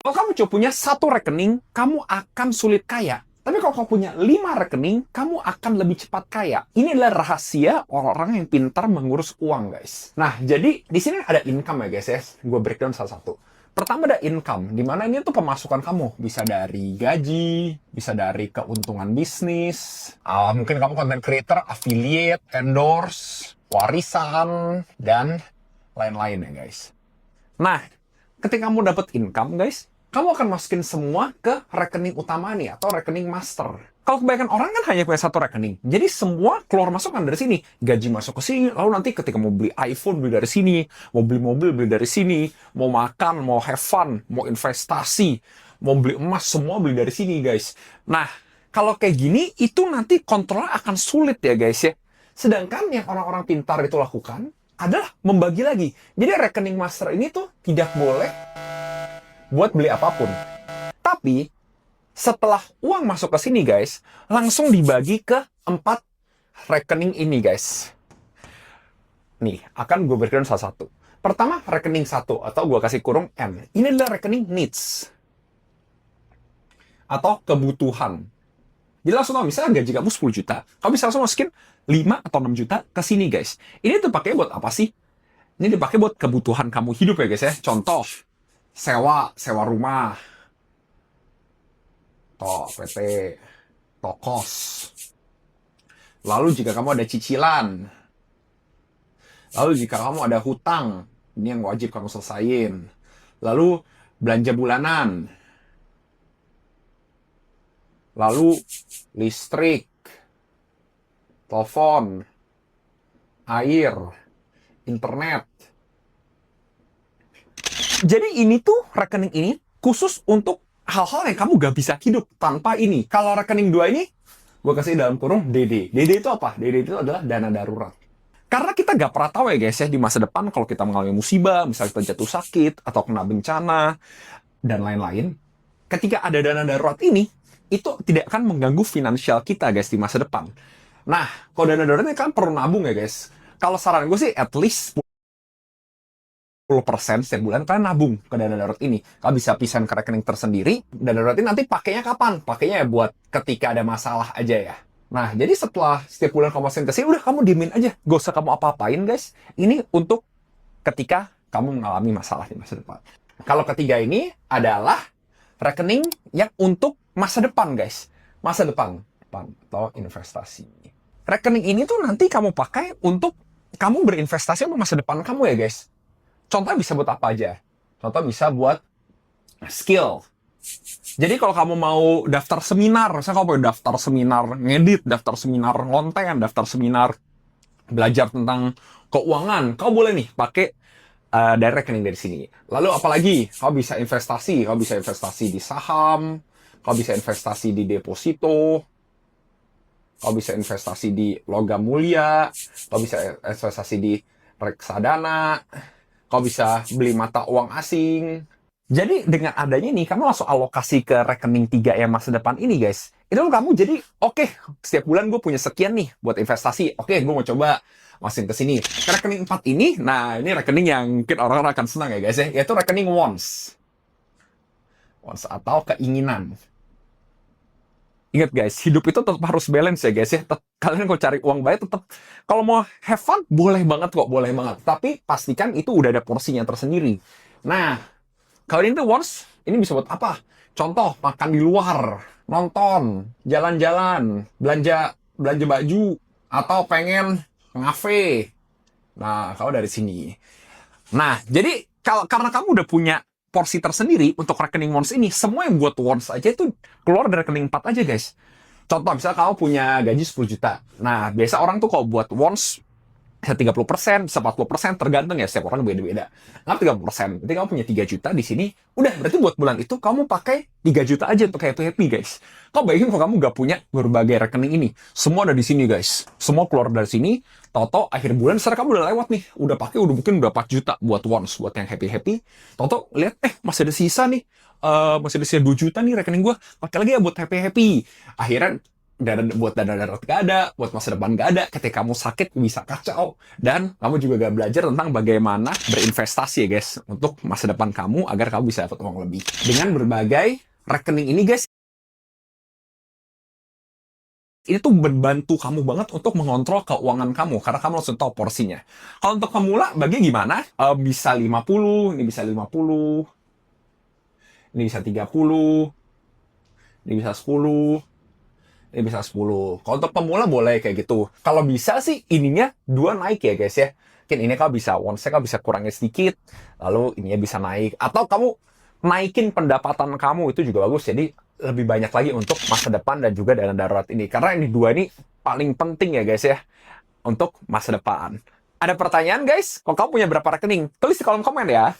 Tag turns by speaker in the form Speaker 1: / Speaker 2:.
Speaker 1: Kalau kamu cuma punya satu rekening, kamu akan sulit kaya. Tapi kalau kamu punya 5 rekening, kamu akan lebih cepat kaya. Ini adalah rahasia orang yang pintar mengurus uang, guys. Nah, jadi di sini ada income ya, guys ya. Gue breakdown salah satu. Pertama ada income, di mana ini tuh pemasukan kamu. Bisa dari gaji, bisa dari keuntungan bisnis, mungkin kamu content creator, affiliate, endorse, warisan, dan lain-lain ya, guys. Nah, ketika kamu dapat income, guys, kamu akan masukin semua ke rekening utama nih, atau rekening master. Kalau kebanyakan orang kan hanya punya satu rekening. Jadi semua keluar masuk kan dari sini. Gaji masuk ke sini, lalu nanti ketika mau beli iPhone, beli dari sini. Mau beli mobil, beli dari sini. Mau makan, mau have fun, mau investasi, mau beli emas, semua beli dari sini, guys. Nah, kalau kayak gini, itu nanti kontrolnya akan sulit ya, guys ya. Sedangkan yang orang-orang pintar itu lakukan adalah membagi lagi. Jadi rekening master ini tuh tidak boleh buat beli apapun. Tapi setelah uang masuk ke sini, guys, langsung dibagi ke 4 rekening ini, guys. Nih, akan gue berikan salah satu. Pertama, rekening 1, atau gue kasih kurung N. Ini adalah rekening needs, atau kebutuhan. Jadi langsung tau, misalnya gaji kamu 10 juta, kamu bisa langsung masukin 5 atau 6 juta ke sini, guys. Ini tuh pakai buat apa sih? Ini dipakai buat kebutuhan kamu hidup ya, guys ya. Contoh, sewa rumah, PT, kos. Lalu jika kamu ada cicilan, lalu jika kamu ada hutang, ini yang wajib kamu selesain. Lalu belanja bulanan, lalu listrik, telepon, air, internet. Jadi ini tuh, rekening ini khusus untuk hal-hal yang kamu gak bisa hidup tanpa ini. Kalau rekening 2 ini, gue kasih dalam kurung DD. DD itu apa? DD itu adalah dana darurat. Karena kita gak pernah tahu ya, guys ya, di masa depan kalau kita mengalami musibah, misalnya kita jatuh sakit, atau kena bencana, dan lain-lain. Ketika ada dana darurat ini, itu tidak akan mengganggu finansial kita, guys, di masa depan. Nah, kalau dana darurat ini kan perlu nabung ya, guys. Kalau saran gue sih, at least 10% setiap bulan kalian nabung ke dana darurat ini. Kalian bisa pisahin ke rekening tersendiri. Dana darurat ini nanti pakainya kapan? Pakainya ya buat ketika ada masalah aja ya. Nah, jadi setelah setiap bulan kamu masukin ke sini, udah kamu diemin aja. Gak usah kamu apa-apain, guys. Ini untuk ketika kamu mengalami masalah di masa depan. Kalau ketiga ini adalah rekening yang untuk masa depan, guys. Masa depan atau investasi. Rekening ini tuh nanti kamu pakai untuk kamu berinvestasi untuk masa depan kamu ya, guys. Contohnya bisa buat apa aja? Contoh bisa buat skill. Jadi kalau kamu mau daftar seminar, misalnya kamu mau daftar seminar ngedit, daftar seminar ngonten, daftar seminar belajar tentang keuangan, kamu boleh nih pakai dari rekening dari sini. Lalu apalagi, kamu bisa investasi di saham, kamu bisa investasi di deposito, kamu bisa investasi di logam mulia, kamu bisa investasi di reksadana, kau bisa beli mata uang asing. Jadi dengan adanya nih, kamu langsung alokasi ke rekening 3 yang masa depan ini, guys. Itu kamu jadi, oke, setiap bulan gue punya sekian nih buat investasi. Oke, gue mau coba masukin ke sini. Ke rekening 4 ini, nah ini rekening yang mungkin orang-orang akan senang ya, guys ya. Yaitu rekening wants. Wants atau keinginan. Ingat guys, hidup itu tetap harus balance ya guys ya. Kalian kalau cari uang banyak tetap, kalau mau have fun, boleh banget kok, boleh banget. Tapi pastikan itu udah ada porsinya tersendiri. Nah, kalau ini tuh wants, ini bisa buat apa? Contoh, makan di luar, nonton, jalan-jalan, belanja baju, atau pengen ngafe. Nah, kalau dari sini. Nah, jadi karena kamu udah punya porsi tersendiri untuk rekening wants ini, semua yang buat wants aja itu keluar dari rekening 4 aja, guys. Contoh, misalnya kamu punya gaji 10 juta. Nah, biasa orang tuh kalau buat wants, bisa 30%, bisa 40%, tergantung ya, setiap orang beda-beda. Nah, 30%, berarti kamu punya 3 juta di sini, udah, berarti buat bulan itu kamu pakai 3 juta aja untuk happy-happy, guys. Kau bayangin kalau kamu gak punya berbagai rekening ini, semua ada di sini, guys. Semua keluar dari sini, toto akhir bulan, setelah kamu udah lewat nih, udah pakai, udah mungkin udah 4 juta buat once, buat yang happy-happy. Toto lihat, masih ada sisa nih, masih ada sisa 2 juta nih rekening gue, pakai lagi ya buat happy-happy. Akhirnya buat dana darurat gak ada, buat masa depan gak ada, ketika kamu sakit bisa kacau, dan kamu juga gak belajar tentang bagaimana berinvestasi ya guys, untuk masa depan kamu agar kamu bisa dapat uang lebih. Dengan berbagai rekening ini guys, ini tuh membantu kamu banget untuk mengontrol keuangan kamu, karena kamu langsung tahu porsinya. Kalau untuk pemula, bagi gimana? Bisa 50, ini bisa 50, ini bisa 30, ini bisa 10, ini bisa 10. Kalau untuk pemula boleh kayak gitu. Kalau bisa sih ininya dua naik ya guys ya. Mungkin ini kau bisa, once kau bisa kurangin sedikit, lalu ininya bisa naik. Atau kamu naikin pendapatan kamu, itu juga bagus. Jadi lebih banyak lagi untuk masa depan dan juga dana darurat ini. Karena ini dua ini paling penting ya guys ya, untuk masa depan. Ada pertanyaan guys? Kalau kamu punya berapa rekening? Tulis di kolom komen ya.